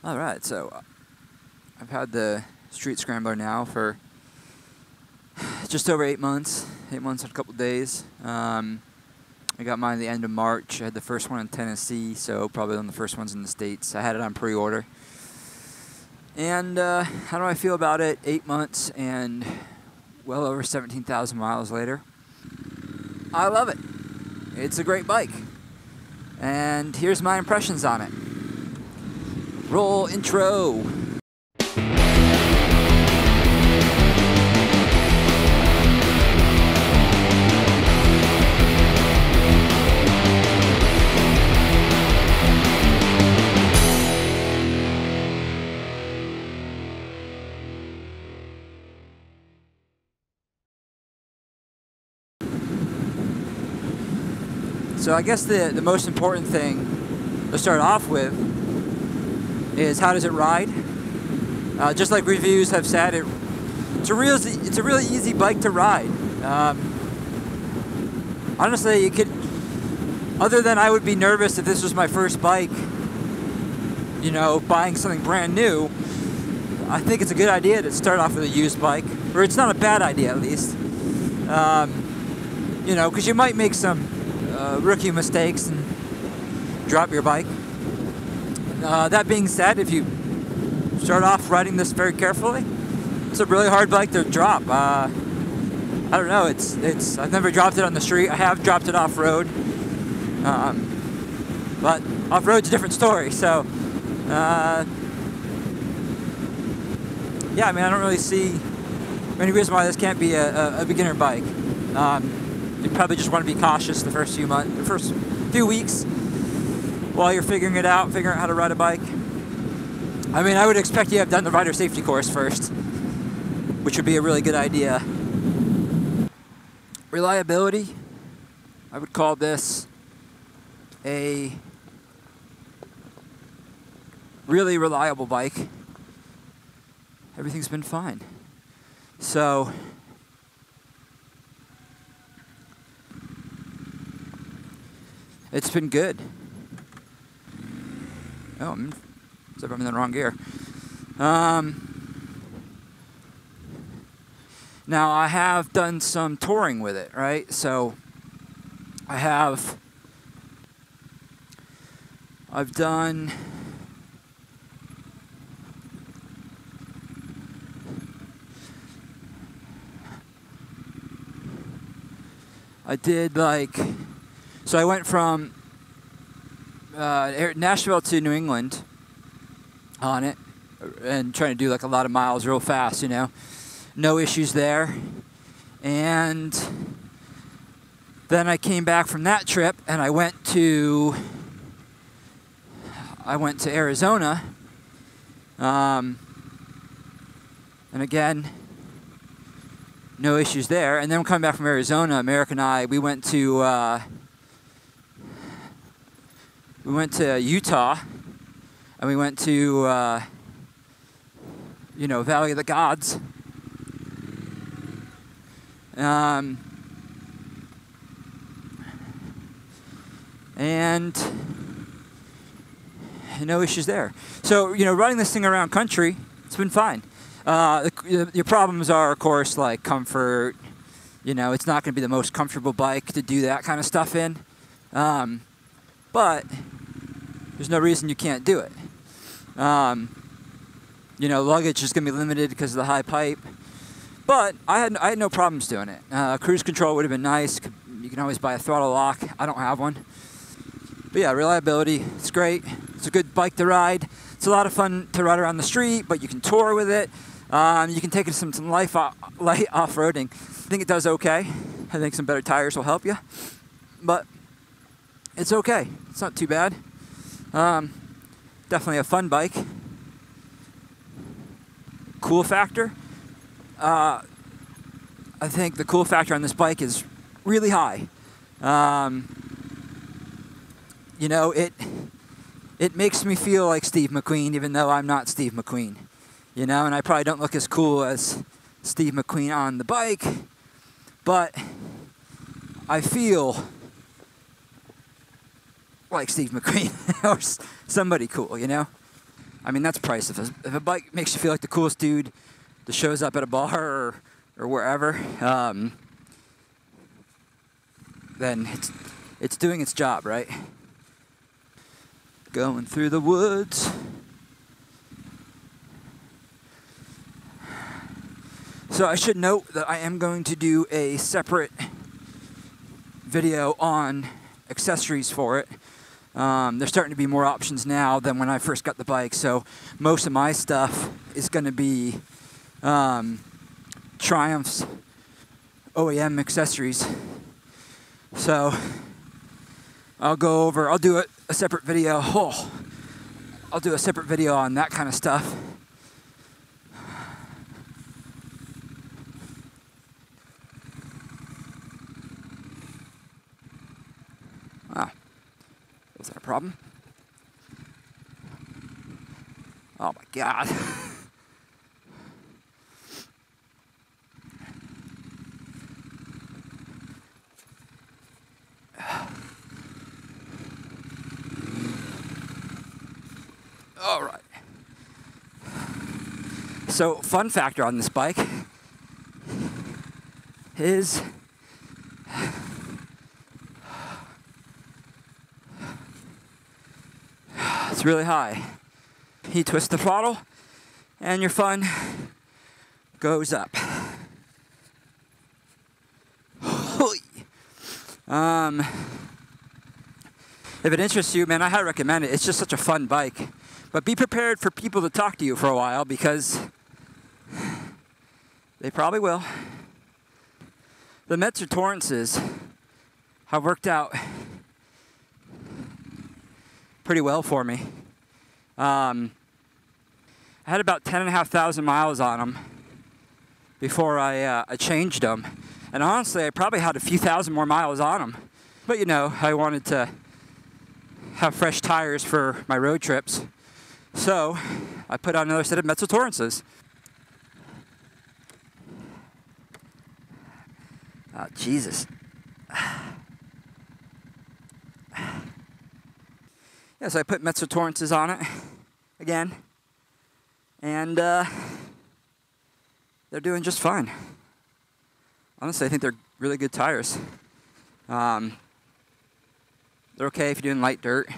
Alright, so I've had the Street Scrambler now for just over 8 months. 8 months and a couple days. I got mine at the end of March. I had the first one in Tennessee, so probably one of the first ones in the States. I had it on pre-order. And how do I feel about it 8 months and well over 17,000 miles later? I love it. It's a great bike. And here's my impressions on it. Roll intro. So I guess the most important thing to start off with is how does it ride? Just like reviews have said, it's a really easy bike to ride. Honestly, you could, other than I would be nervous if this was my first bike, you know, buying something brand new, I think it's a good idea to start off with a used bike, or it's not a bad idea at least. You know, because you might make some rookie mistakes and drop your bike. That being said, if you start off riding this very carefully, it's a really hard bike to drop. I don't know. I've never dropped it on the street. I have dropped it off road, but off road's a different story. So, yeah. I mean, I don't really see any reason why this can't be a beginner bike. You probably just want to be cautious the first few weeks while you're figuring out how to ride a bike. I mean, I would expect you to have done the rider safety course first, which would be a really good idea. Reliability, I would call this a really reliable bike. Everything's been fine. So, it's been good. Oh, I'm in the wrong gear. Now, I have done some touring with it, right? So, I've done... So I went from Nashville to New England on it, and trying to do like a lot of miles real fast, you know. No issues there. And then I came back from that trip and I went to Arizona. And again, no issues there. And then coming back from Arizona, America and I, we went to Utah, and we went to, you know, Valley of the Gods. And no issues there. So, you know, riding this thing around country, it's been fine. Your problems are, of course, like comfort. You know, it's not going to be the most comfortable bike to do that kind of stuff in. But there's no reason you can't do it. You know, luggage is going to be limited because of the high pipe. But I had no problems doing it. Cruise control would have been nice. You can always buy a throttle lock. I don't have one. But yeah, reliability, it's great. It's a good bike to ride. It's a lot of fun to ride around the street, but you can tour with it. You can take it to some light off-roading. I think it does okay. I think some better tires will help you. But it's okay. It's not too bad. Definitely a fun bike. Cool factor. I think the cool factor on this bike is really high. You know, it makes me feel like Steve McQueen, even though I'm not Steve McQueen. You know, and I probably don't look as cool as Steve McQueen on the bike, but I feel like Steve McQueen or somebody cool, you know? I mean, that's priceless. If a bike makes you feel like the coolest dude that shows up at a bar or wherever, then it's doing its job, right? Going through the woods. So I should note that I am going to do a separate video on accessories for it. There's starting to be more options now than when I first got the bike, so most of my stuff is going to be Triumph's OEM accessories. So I'll do a separate video. I'll do a separate video on that kind of stuff. Wow. Was that a problem? Oh my God. All right. So, fun factor on this bike is it's really high. You twist the throttle and your fun goes up. If it interests you, man, I highly recommend it. It's just such a fun bike. But be prepared for people to talk to you for a while, because they probably will. The Metzer Torrences have worked out pretty well for me. I had about 10,500 miles on them before I changed them. And honestly, I probably had a few thousand more miles on them. But you know, I wanted to have fresh tires for my road trips. So I put on another set of Metzer Torrences. Oh, Jesus. Yeah, so I put Metzer Torrences on it again. And they're doing just fine. Honestly, I think they're really good tires. They're okay if you're doing light dirt.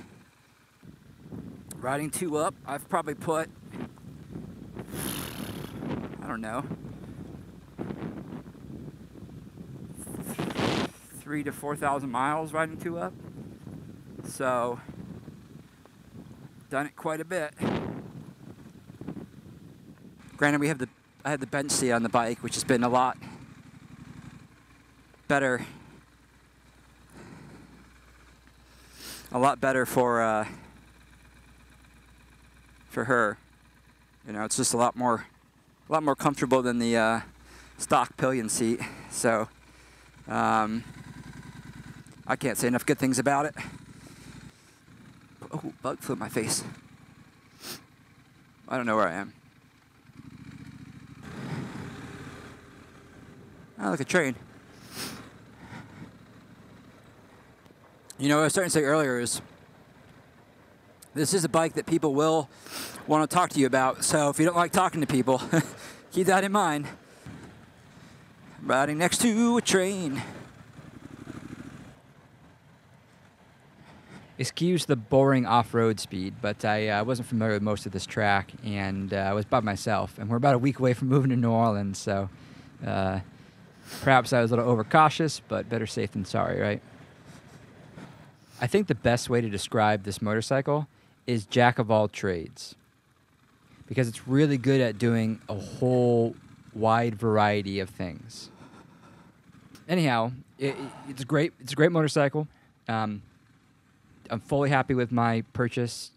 Riding 2 up, I've probably put, I don't know, 3,000 to 4,000 miles riding 2 up. So, done it quite a bit. Granted, I had the bench seat on the bike, which has been a lot better. For her. You know, it's just a lot more comfortable than the stock pillion seat. So I can't say enough good things about it. Oh, bug flew in my face. I don't know where I am. Oh, like a train. You know, what I was starting to say earlier is this is a bike that people will want to talk to you about. So if you don't like talking to people, keep that in mind. Riding next to a train. Excuse the boring off-road speed, but I wasn't familiar with most of this track, and I was by myself. And we're about a week away from moving to New Orleans, so perhaps I was a little overcautious, but better safe than sorry, right? I think the best way to describe this motorcycle is jack of all trades, because it's really good at doing a whole wide variety of things. Anyhow, it's great. It's a great motorcycle. I'm fully happy with my purchase.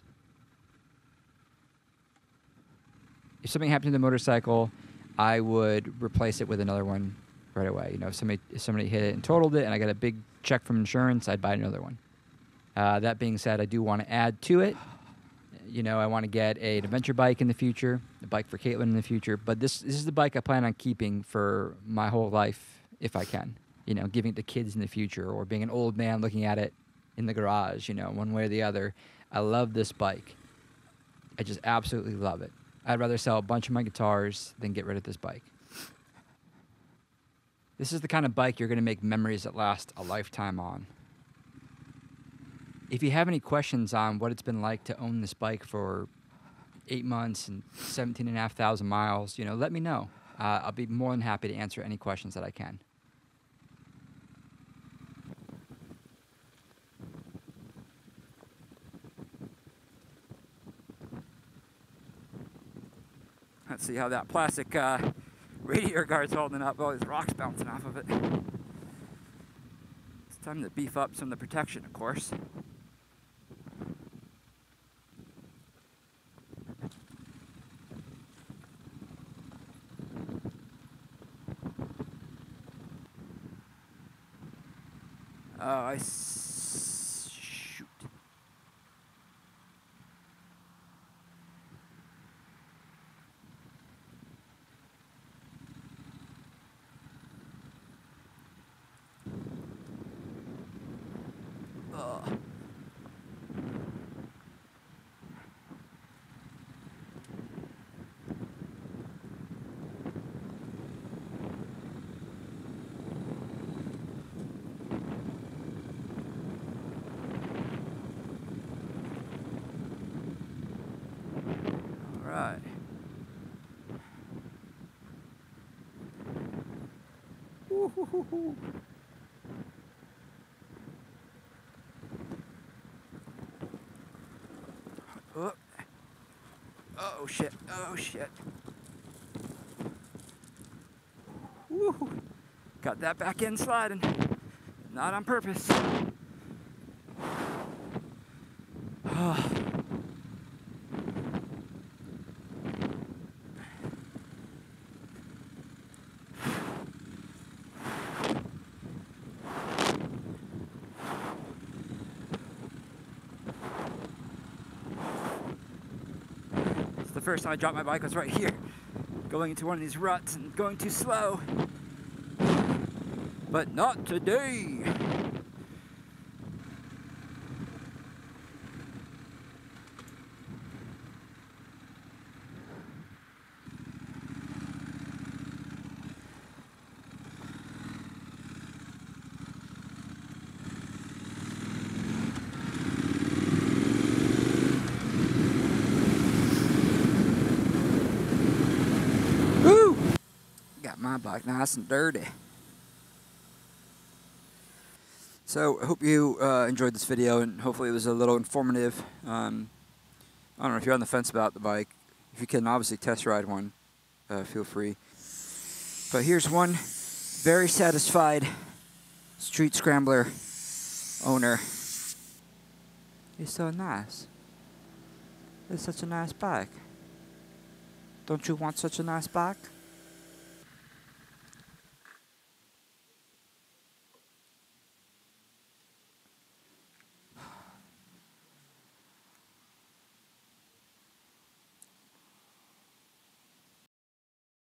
If something happened to the motorcycle, I would replace it with another one right away. You know, if somebody hit it and totaled it, and I got a big check from insurance, I'd buy another one. That being said, I do want to add to it. You know, I want to get an adventure bike in the future, a bike for Caitlin in the future. But this is the bike I plan on keeping for my whole life, if I can. You know, giving it to kids in the future, or being an old man looking at it in the garage, you know, one way or the other. I love this bike. I just absolutely love it. I'd rather sell a bunch of my guitars than get rid of this bike. This is the kind of bike you're going to make memories that last a lifetime on. If you have any questions on what it's been like to own this bike for 8 months and 17,500 miles, let me know. I'll be more than happy to answer any questions that I can. Let's see how that plastic radiator guard's holding up. All these rocks bouncing off of it. It's time to beef up some of the protection, of course. Oh, shoot. Right. Woo-hoo-hoo-hoo. Oh. Oh shit. Oh shit. Woo. Got that back end sliding. Not on purpose. Oh. The first time I dropped my bike was right here, going into one of these ruts and going too slow. But not today. My bike nice and dirty. So I hope you enjoyed this video, and hopefully it was a little informative. I don't know if you're on the fence about the bike. If you can obviously test ride one, feel free. But here's one very satisfied Street Scrambler owner. It's so nice. It's such a nice bike. Don't you want such a nice bike?